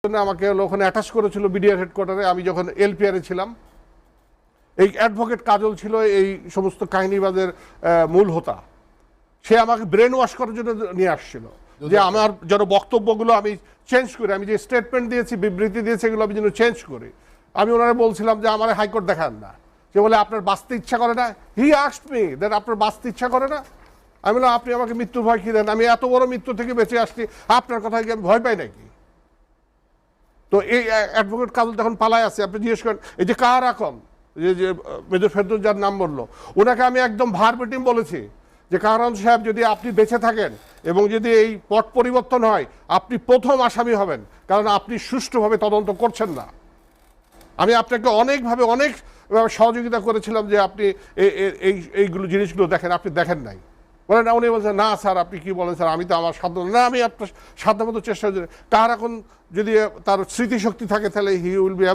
আমাকে ওখানে অ্যাটাচ করেছিল বিডিআর হেডকোয়ার্টারে। আমি যখন এলপিআরে ছিলাম, এই অ্যাডভোকেট কাজল ছিল এই সমস্ত কাহিনীবাজের মূল হোতা। সে আমাকে ব্রেন ওয়াশ করার জন্য নিয়ে আসছিল যে আমার যেন বক্তব্যগুলো আমি চেঞ্জ করি, আমি যে স্টেটমেন্ট দিয়েছি, বিবৃতি দিয়েছি, এগুলো আমি যেন চেঞ্জ করি। আমি ওনারা বলছিলাম যে আমার হাইকোর্ট দেখান না। সে বলে আপনার বাঁচতে ইচ্ছা করে না। হি আস্কড মি দ্যাট আপনার বাঁচতে ইচ্ছা করে না। আমি বললাম আপনি আমাকে মৃত্যুর ভয় কি দেন? আমি এত বড় মৃত্যু থেকে বেঁচে আসছি, আপনার কথা কি আমি ভয় পাই নাকি? তো এই অ্যাডভোকেট কাজল তখন পালায় আছে। আপনি জিজ্ঞেস করেন এই যে কার রকম যে মেজর ফেরদৌস যার নাম বললো, ওনাকে আমি একদম ভারবেটিম বলেছি যে কারণ সাহেব যদি আপনি বেঁচে থাকেন এবং যদি এই পট পরিবর্তন হয়, আপনি প্রথম আসামি হবেন, কারণ আপনি সুষ্ঠুভাবে তদন্ত করছেন না। আমি আপনাকে অনেকভাবে অনেক সহযোগিতা করেছিলাম যে আপনি এইগুলো জিনিসগুলো দেখেন, আপনি দেখেন নাই। বলেন না, উনি বলছেন না স্যার আপনি কি বলেন স্যার, আমি তো আমার সাধ্য না, আমি আপনার সাধ্যমতো চেষ্টা। কার এখন যদি তার স্মৃতিশক্তি থাকে তাহলে হি উইল বি